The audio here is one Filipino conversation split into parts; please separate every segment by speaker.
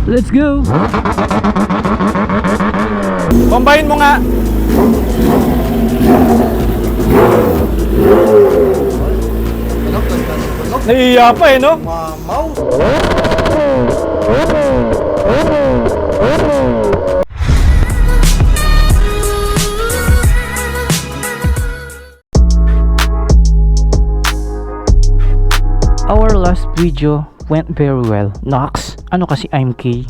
Speaker 1: Let's go!
Speaker 2: Combine mo nga. Naiiya pa eh, no?
Speaker 1: Our last video went very well. Nox, ano kasi I'm K.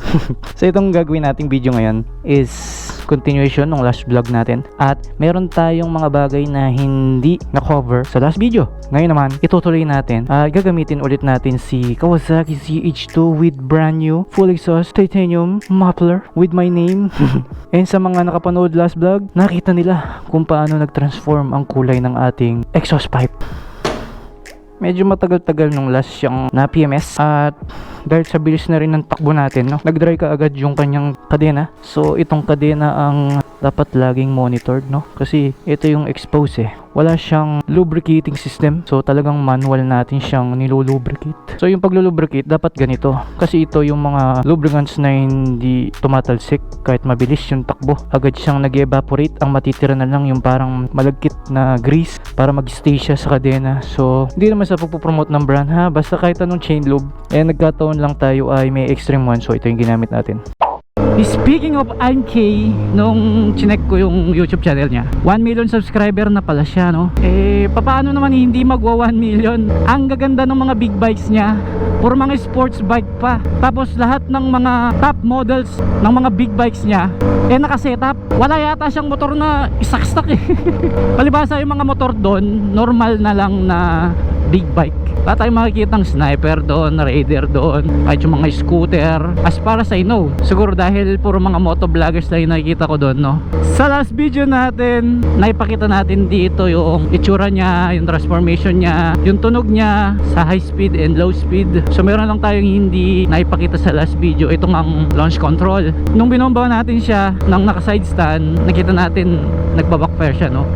Speaker 1: So itong gagawin nating video ngayon is continuation ng last vlog natin. At meron tayong mga bagay na hindi na-cover sa last video. Ngayon naman, itutuloy natin. Gagamitin ulit natin si Kawasaki ZH2 with brand new full exhaust titanium muffler with my name. And sa mga nakapanood last vlog, nakita nila kung paano nag-transform ang kulay ng ating exhaust pipe. Medyo matagal-tagal nung last siyang na PMS at dahil sa bilis na rin ng takbo natin, no, nag-dry ka agad yung kanyang kadena. So itong kadena ang dapat laging monitored, no, kasi ito yung expose eh. Wala siyang lubricating system, so talagang manual natin siyang nilulubricate. So yung paglulubricate dapat ganito, kasi ito yung mga lubricants na hindi tumatalsik kahit mabilis yung takbo, agad siyang nag-evaporate. Ang matitira na lang yung parang malagkit na grease para mag-stay siya sa kadena. So hindi naman sa pagpupromote ng brand ha, basta kahit anong chain lube. Nagkataon lang tayo ay may extreme one, so ito yung ginamit natin. Speaking of MK, nung chinek ko yung YouTube channel niya, 1 million subscriber na pala siya, no? Paano naman hindi magwa 1 million? Ang gaganda ng mga big bikes niya, puro mga sports bike pa. Tapos lahat ng mga top models ng mga big bikes niya naka-setup. Wala yata siyang motor na isaksak eh. Palibasa yung mga motor doon, normal na lang na big bike. Wala tayong makikitang sniper doon, raider doon, kahit yung mga scooter. As far as I know, siguro dahil puro mga motovloggers lang yung nakikita ko doon, no? Sa last video natin, naipakita natin dito yung itsura niya, yung transformation niya, yung tunog niya sa high speed and low speed. So meron lang tayong hindi naipakita sa last video, itong ang launch control. Nung binomba natin siya ng naka-side stand, nakita natin nagba-backfire siya, no?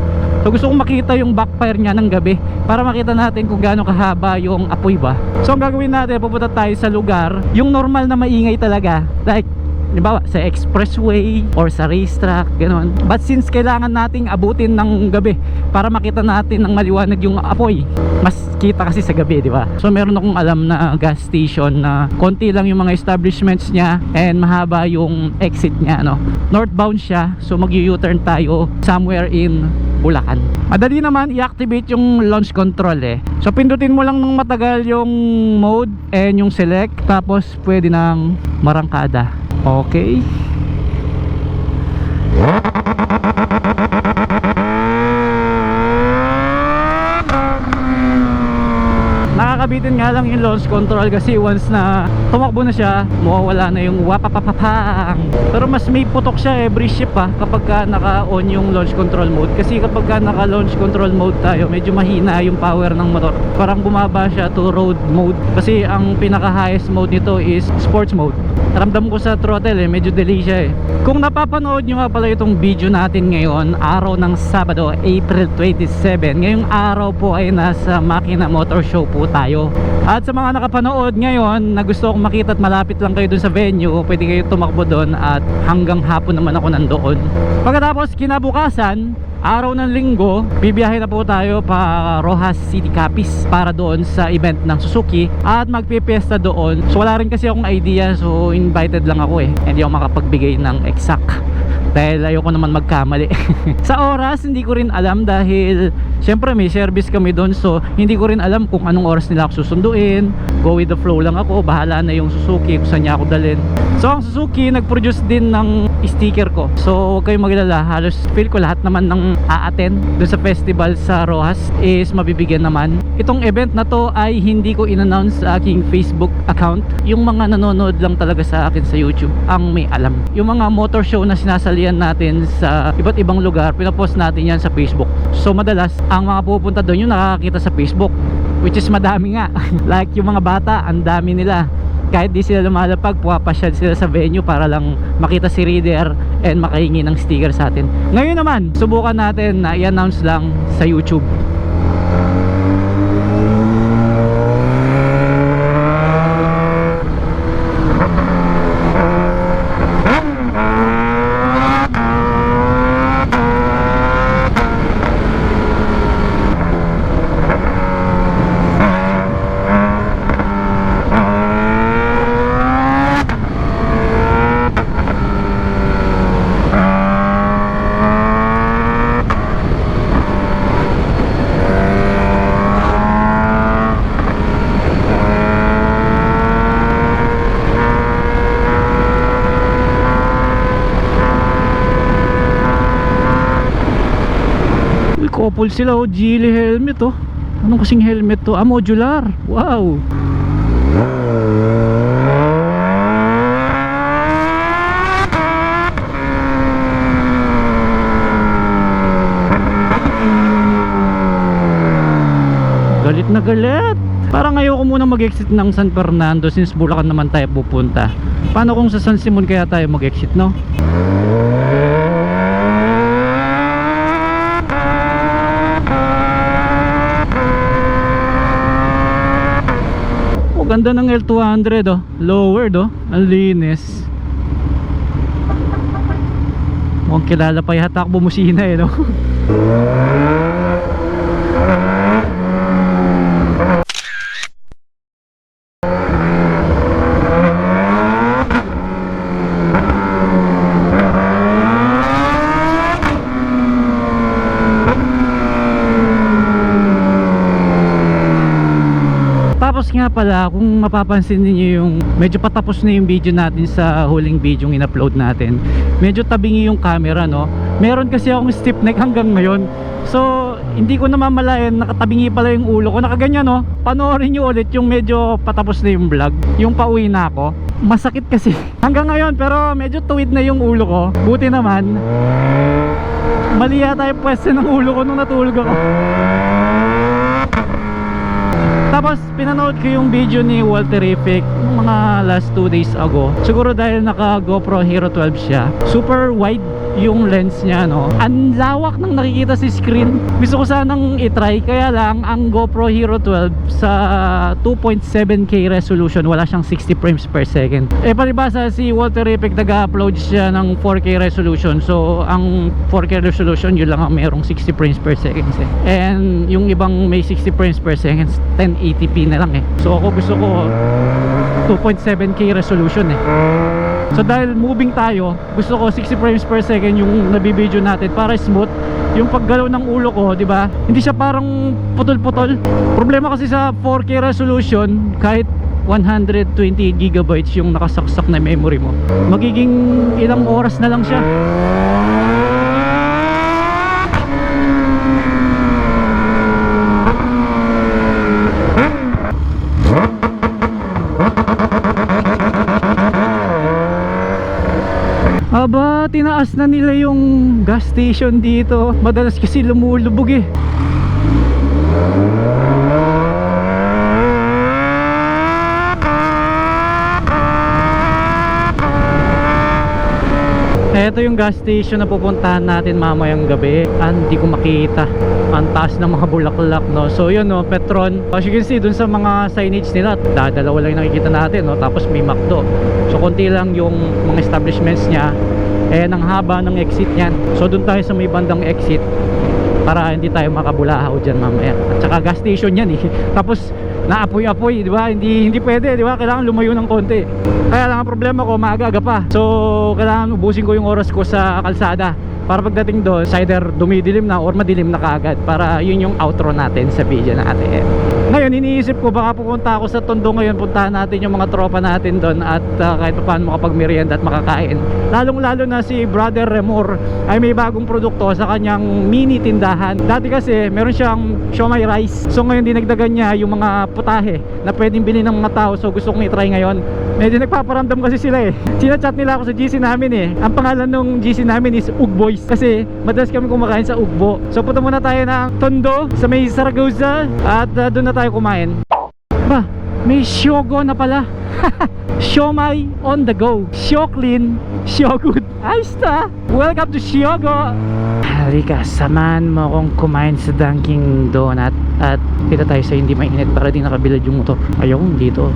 Speaker 1: So gusto kong makita yung backfire niya ng gabi para makita natin kung gaano kahaba yung apoy ba. So ang gagawin natin, pupunta tayo sa lugar yung normal na maingay talaga, like halimbawa sa expressway or sa racetrack, gano'n. But since kailangan nating abutin ng gabi para makita natin ng maliwanag yung apoy, mas kita kasi sa gabi, di ba? So meron akong alam na gas station na konti lang yung mga establishments niya and mahaba yung exit niya, no? Northbound siya, so mag-u-turn tayo somewhere in Bulacan. Madali naman i-activate yung launch control eh. So pindutin mo lang ng matagal yung mode and yung select, tapos pwede nang marangkada. Okay. Nakakabitin nga lang yung launch control kasi once na tumakbo na siya, mawawala na yung wapapapapang. Pero mas may putok siya every ship kapag ka naka-on yung launch control mode. Kasi kapag ka naka-launch control mode tayo, medyo mahina yung power ng motor. Parang bumaba siya to road mode. Kasi ang pinaka-highest mode nito is sports mode. Ramdam ko sa throttle medyo delay siya eh. Kung napapanood nyo nga pala itong video natin ngayon, araw ng Sabado, April 27. Ngayong araw po ay nasa Makina Motor Show po tayo. At sa mga nakapanood ngayon na gusto kong makita at malapit lang kayo dun sa venue, pwede kayo tumakbo dun at hanggang hapon naman ako nandoon. Pagkatapos kinabukasan, araw ng Linggo, bibiyahe na po tayo pa Rojas City Capiz para doon sa event ng Suzuki at magpipiesta doon. So wala rin kasi akong idea, so invited lang ako eh. Hindi ako makapagbigay ng exact dahil ayoko naman magkamali. Sa oras hindi ko rin alam dahil syempre may service kami doon, so hindi ko rin alam kung anong oras nila ako susunduin. Go with the flow lang ako, bahala na yung Suzuki kung saan niya ako dalhin. So ang Suzuki nag-produce din ng sticker ko, so huwag kayong maglala, halos feel ko lahat naman ng a-attend doon sa festival sa Rojas is mabibigyan naman. Itong event na to ay hindi ko in-announce sa aking Facebook account. Yung mga nanonood lang talaga sa akin sa YouTube ang may alam. Yung mga motor show na sinasalian natin sa iba't ibang lugar, pinapost natin yan sa Facebook. So madalas ang mga pupunta doon yung nakakakita sa Facebook, which is madami nga. Like yung mga bata, ang dami nila. kahit di sila lumalapag, puwapasyal sila sa venue para lang makita si Reader and makahingi ng sticker sa atin. Ngayon naman, subukan natin na i-announce lang sa YouTube. Couple sila, oh, Geely helmet, oh. Anong kasing helmet to? Ah, modular. Wow. Galit na galit. Parang ayoko muna mag-exit ng San Fernando since Bulacan naman tayo pupunta. Paano kung sa San Simon kaya tayo mag-exit, no? Ganda ng L200, oh. Lowered, oh. Ang linis. Mukhang kilala pa yata ako bumusina, eh, no? Tapos nga pala, kung mapapansin niyo yung medyo patapos na yung video natin sa huling video yung in-upload natin, medyo tabingi yung camera, no? Meron kasi akong stiff neck hanggang ngayon. So, hindi ko namamalayan, nakatabingi pala yung ulo ko. Nakaganyan, no? Panoorin nyo ulit yung medyo patapos na yung vlog, yung pauwi na ako. Masakit kasi hanggang ngayon, pero medyo tuwid na yung ulo ko. Buti naman, mali yata yung pwesto ng ulo ko nung natulog ako. Tapos pinanood ko yung video ni Walterific mga last 2 days ago. Siguro dahil naka GoPro Hero 12 siya. Super wide yung lens niya, no? Ang lawak ng nakikita sa screen. Gusto ko sanang i-try, kaya lang ang GoPro Hero 12 sa 2.7K resolution, wala siyang 60 frames per second. Eh palibasa si Walterific nag-upload siya ng 4K resolution. So ang 4K resolution yun lang ang mayroong 60 frames per second, eh. And yung ibang may 60 frames per second 1080p na lang, eh. So ako gusto ko 2.7K resolution, eh. So dahil moving tayo, gusto ko 60 frames per second yung nabibideo natin para smooth yung paggalaw ng ulo ko, di ba? Hindi siya parang putol-putol. Problema kasi sa 4K resolution, kahit 120 gigabytes yung nakasaksak na memory mo, magiging ilang oras na lang siya. Aba, tinaas na nila yung gas station dito. Madalas kasi lumulubog, eh. Ito yung gas station na pupuntahan natin mamayang gabi. Hindi ko makita. Ang taas ng mga bulaklak, no? So yun, no, Petron. As you can see, dun sa mga signage nila, dalawa lang yung nakikita natin, no? Tapos may McDo. So konti lang yung mga establishments niya. Ang haba ng exit niyan. So dun tayo sa may bandang exit para hindi tayo makabulahaw dyan mamaya. At saka gas station yan, eh. Tapos naapoy-apoy, di ba? Hindi pwede, di ba? Kailangan lumayo ng konti. Kaya lang ang problema ko, maaga-aga pa. So kailangan ubusin ko yung oras ko sa kalsada para pagdating doon, either dumidilim na or madilim na kaagad, para yun yung outro natin sa video natin. Ngayon, iniisip ko baka pupunta ako sa Tondo ngayon, puntahan natin yung mga tropa natin doon at kahit paano makapag-merienda at makakain. Lalong lalo na si Brother Remor ay may bagong produkto sa kanyang mini tindahan. Dati kasi meron siyang siomai rice. So ngayon dinagdagan niya yung mga putahe na pwedeng bilhin ng mga tao. So gusto kong i-try ngayon. Medyo nagpaparamdam kasi sila, eh. Sinachat nila ako sa GC namin, eh. Ang pangalan ng GC namin is Ugboys kasi madalas kami kumakain sa Ugbo. So punta muna tayo ng Tondo sa may Zaragoza at doon na tayo kumain. Ba, May Shogo na pala. Siomai on the go. Shoklin, Shogood. Ayos na. Welcome to Shogo. Halika, samahan mo akong kumain sa Dunkin' Donut. At dito tayo sa hindi mainit para di nakabilad yung motor. Ayaw dito.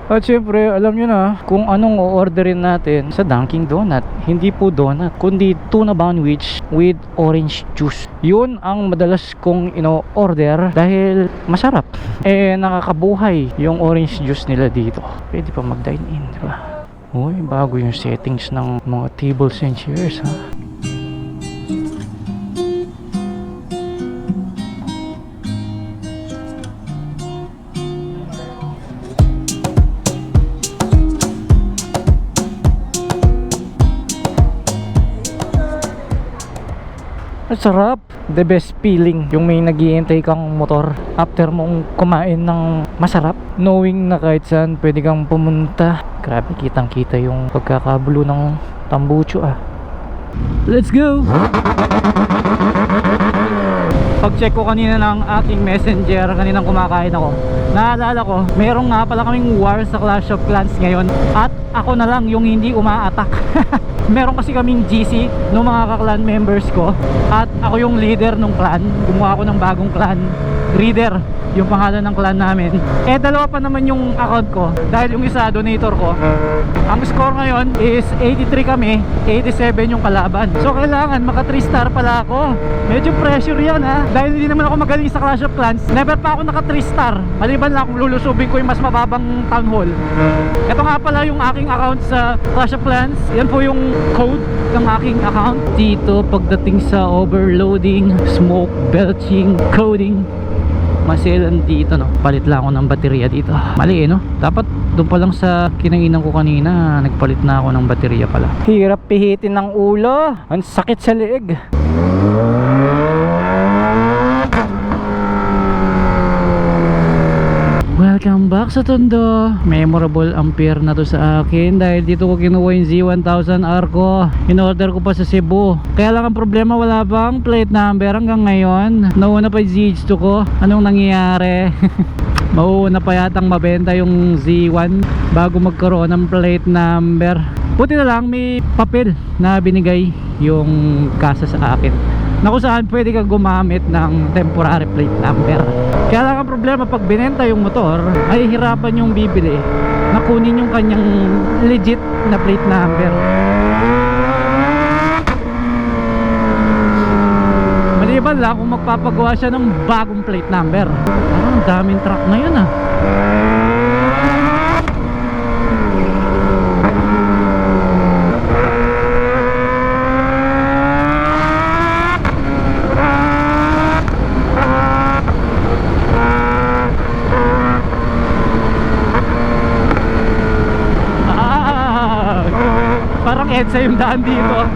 Speaker 1: At syempre, alam nyo na kung anong o-orderin natin sa Dunkin' Donut. Hindi po donut, kundi tuna sandwich with orange juice. Yun ang madalas kong ino-order dahil masarap. Nakakabuhay yung orange juice nila dito. Pwede pa mag-dine in, diba? Uy, bago yung settings ng mga tables and chairs, ha? Ang sarap. The best feeling yung may naghihintay kang motor after mong kumain ng masarap, knowing na kahit saan pwede kang pumunta. Grabe, kitang kita yung pagkakabulo ng tambucho, ah. Let's go! Pag-check ko kanina ng aking messenger, kaninang kumakain ako, naalala ko, merong nga pala kaming war sa Clash of Clans ngayon. At ako na lang yung hindi uma-attack. Meron kasi kaming GC ng mga ka-clan members ko. At ako yung leader ng clan. Gumawa ako ng bagong clan. Reader yung pangalan ng clan namin. Dalawa pa naman yung account ko dahil yung isa donator ko. Ang score ngayon is 83 kami, 87 yung kalaban. So kailangan maka 3 star pala ako. Medyo pressure yan, ha. Dahil hindi naman ako magaling sa Clash of Clans, never pa ako naka 3 star. Maliban lang kung lulusubin ko yung mas mababang town hall. Ito nga pala yung aking account sa Clash of Clans. Yan po yung code ng aking account. Dito pagdating sa overloading, smoke, belching, coding, maselan dito, no. Palit lang ako ng baterya dito. Mali, no. Dapat doon pa lang sa kinainan ko kanina, nagpalit na ako ng baterya pala. Hirap pihitin ng ulo. Ang sakit sa leeg. Welcome back sa Tondo. Memorable ampere na to sa akin dahil dito ko kinuha yung Z1000R ko. In-order ko pa sa Cebu. Kaya lang ang problema, wala bang plate number hanggang ngayon. Nauna pa yung ZH2 ko. Anong nangyayari? Mauuna pa yatang mabenta yung Z1 bago magkaroon ng plate number. Buti na lang may papel na binigay yung kasa sa akin na kung saan pwede kang gumamit ng temporary plate number. Kaya lang ang problema, pag binenta yung motor ay hirapan yung bibili na kunin yung kanyang legit na plate number. Maliban lang kung magpapagawa siya ng bagong plate number. Parang daming truck ngayon, ah. Parang EDSA yung daan dito.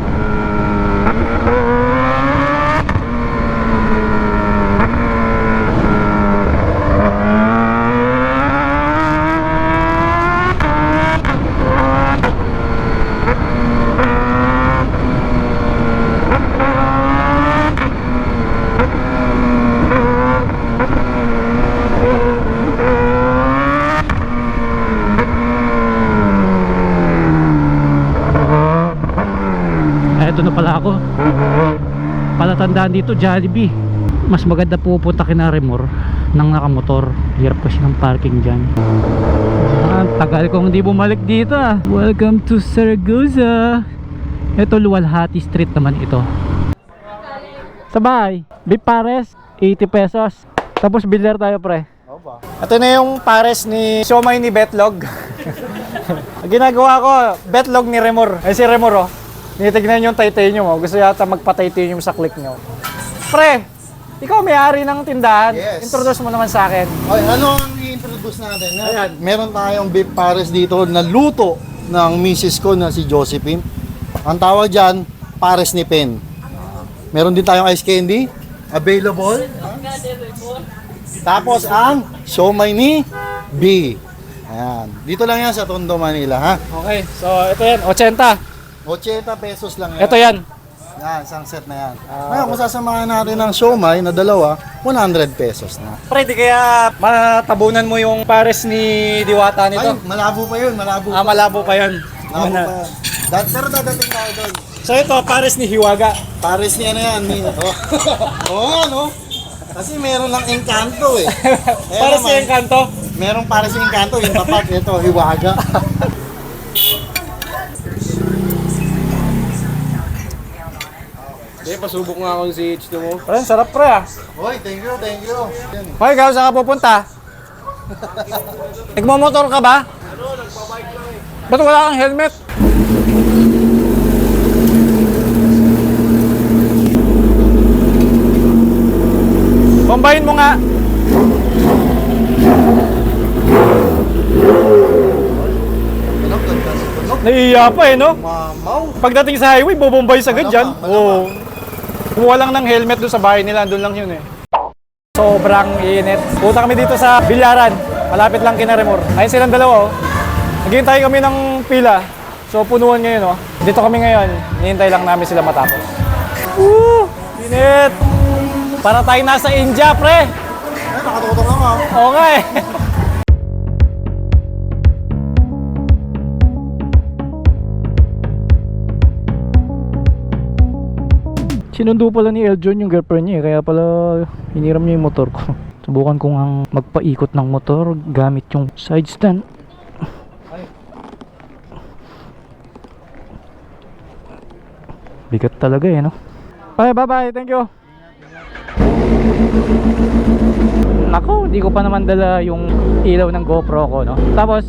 Speaker 1: Ito na pala ako. Palatandaan dito, Jollibee. Mas maganda pupunta kina Remor nang nakamotor. Hirap kasi ng parking dyan. Tagal kong hindi bumalik dito, ah. Welcome to Saragossa. Ito Luwalhati Street naman ito. Sabay, beef pares 80 pesos. Tapos bilder tayo, pre.
Speaker 2: Ito na yung pares ni Siomai ni Betlog. Ginagawa ko, Betlog ni Remor. Si Remor, oh. Tinitignan yung titanium, oh. Gusto yata magpa-titanium sa click nyo. Pre, ikaw may-ari ng tindahan.
Speaker 3: Yes.
Speaker 2: Introduce mo naman sa akin.
Speaker 3: Okay, ano ang i-introduce natin?
Speaker 2: Ayan.
Speaker 3: Meron tayong beef pares dito na luto ng misis ko na si Josephine. Ang tawag dyan, pares ni Pen. Meron din tayong ice candy, available. Tapos ang siomai ni B. Ayan. Dito lang yan sa Tondo, Manila, ha?
Speaker 2: Okay, so ito yan, 80.
Speaker 3: 80 pesos lang yan.
Speaker 2: Ito yan,
Speaker 3: Yan, isang set na yan. Ngayon, kung sasamahan natin ng siomay na dalawa, 100 pesos na.
Speaker 2: Pre, di kaya matabunan mo yung pares ni Diwata nito?
Speaker 3: Ay, malabo pa yun, malabo pa.
Speaker 2: Malabo pa yan.
Speaker 3: Malabo pa yan. Pero dadating tayo doon.
Speaker 2: So ito, pares ni Hiwaga.
Speaker 3: Pares ni ano yan, ni... Oo nga, no? Kasi meron lang Encanto eh.
Speaker 2: Pares ni Encanto.
Speaker 3: Merong pares ni Encanto, yung tapat, ito, Hiwaga.
Speaker 4: Pasubok nga ako si H2 mo.
Speaker 2: Pre, sarap pre ah.
Speaker 3: Hoy, thank you, thank you. Yan.
Speaker 2: Hoy, ikaw saan ka pupunta? Nagmamotor ka ba? Ba't wala kang helmet? Bombayin mo nga. Naiiya pa eh, no?
Speaker 3: Mamaw.
Speaker 2: Pagdating sa highway, bobombay sa agad dyan. Oo. Kumuha lang ng helmet doon sa bahay nila, doon lang yun eh. Sobrang init. Punta kami dito sa Bilyaran. Malapit lang kina Remor. Ayun silang dalawa oh. Naghihintay kami ng pila. So punuan ngayon oh. Dito kami ngayon. Hinihintay lang namin sila matapos. Woo! Init! Para tayo nasa India, pre!
Speaker 3: Ay, nakatutok lang ah.
Speaker 2: Oo nga eh. Sinundo pala ni Eljon yung girlfriend niya eh, kaya pala hiniram niya yung motor ko. Subukan ko ngang magpaikot ng motor gamit yung side stand. Bigat talaga eh, no? Bye, bye, thank you. Nako, di ko pa naman dala yung ilaw ng GoPro ko, no? Tapos,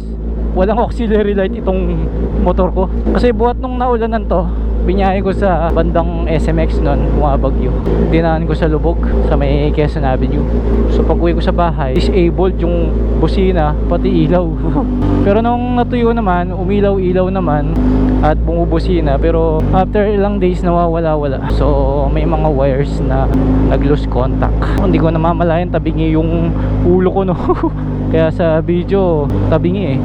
Speaker 2: walang auxiliary light itong motor ko. Kasi buhat nung naulanan to, binyahe ko sa bandang SMX nun, bumabagyo. Dinaan ko sa Lubog, sa may Quezon Avenue. So pag uwi ko sa bahay, disabled yung busina, pati ilaw. Pero nung natuyo naman, umilaw-ilaw naman at bumubusina. Pero after ilang days nawawala-wala. So may mga wires na nag-lose contact. Hindi ko namamalayan tabingi yung ulo ko, no. Kaya sa video, tabingi eh.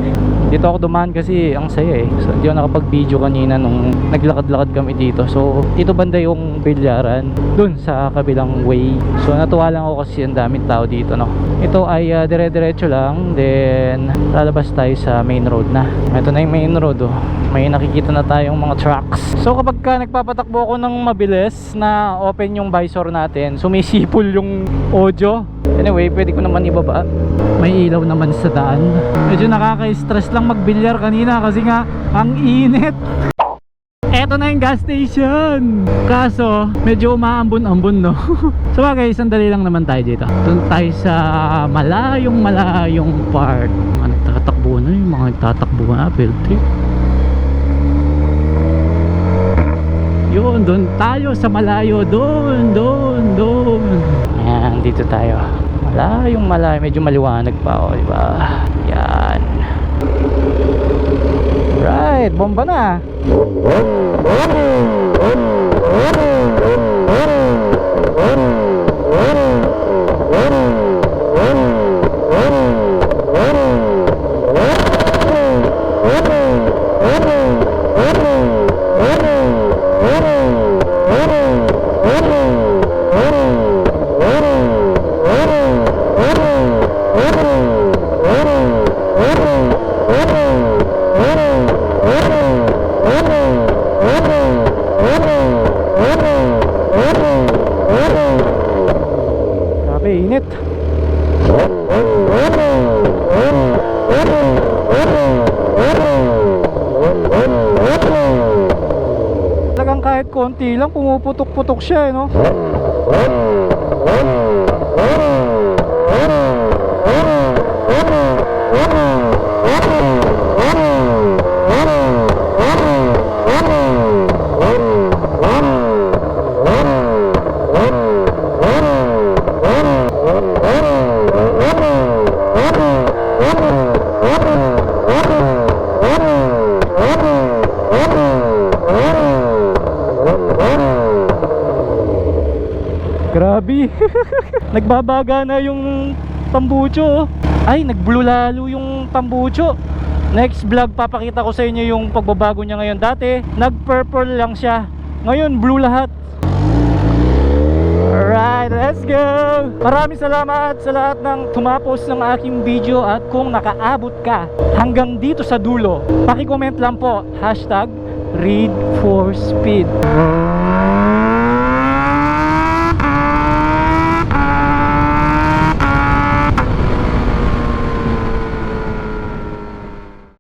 Speaker 2: Dito ako dumaan kasi ang saya eh. So hindi ako nakapag-video kanina nung naglakad-lakad kami dito. So dito banda yung Bilyaran, dun sa kabilang way. So natuwa lang ako kasi ang daming tao dito, no. Ito ay dire-diretso lang, then lalabas tayo sa main road na. Ito na yung main road oh. May nakikita na tayong mga trucks. So kapag ka nagpapatakbo ako ng mabilis na open yung visor natin, sumisipol yung audio. Anyway, pwede ko naman ibaba. May ilaw naman sa daan. Medyo nakaka-stress lang magbilyar kanina kasi nga ang init. Eto na yung gas station. Kaso medyo umaambon-ambon, no. So bagay, sandali lang naman tayo dito. Doon tayo sa malayong part. Mga nagtatakbo na, yung mga nagtatakbo na field trip. Yun, doon tayo sa malayo. Doon. Ayan, dito tayo. Malayo, medyo maliwanag pa oh, diba? Yan. Right, bomba na. Grabe, init. Talagang kahit konti lang pumuputok-putok siya, no? Grabe. Nagbabaga na yung tambucho. Ay, nag-blue lalo yung tambucho. Next vlog papakita ko sa inyo yung pagbabago niya ngayon. Dati nag-purple lang siya.
Speaker 1: Ngayon, blue lahat. Alright, let's go! Maraming salamat sa lahat ng tumapos ng aking video at kung nakaabot ka hanggang dito sa dulo, paki-comment lang po, #ReadForSpeed.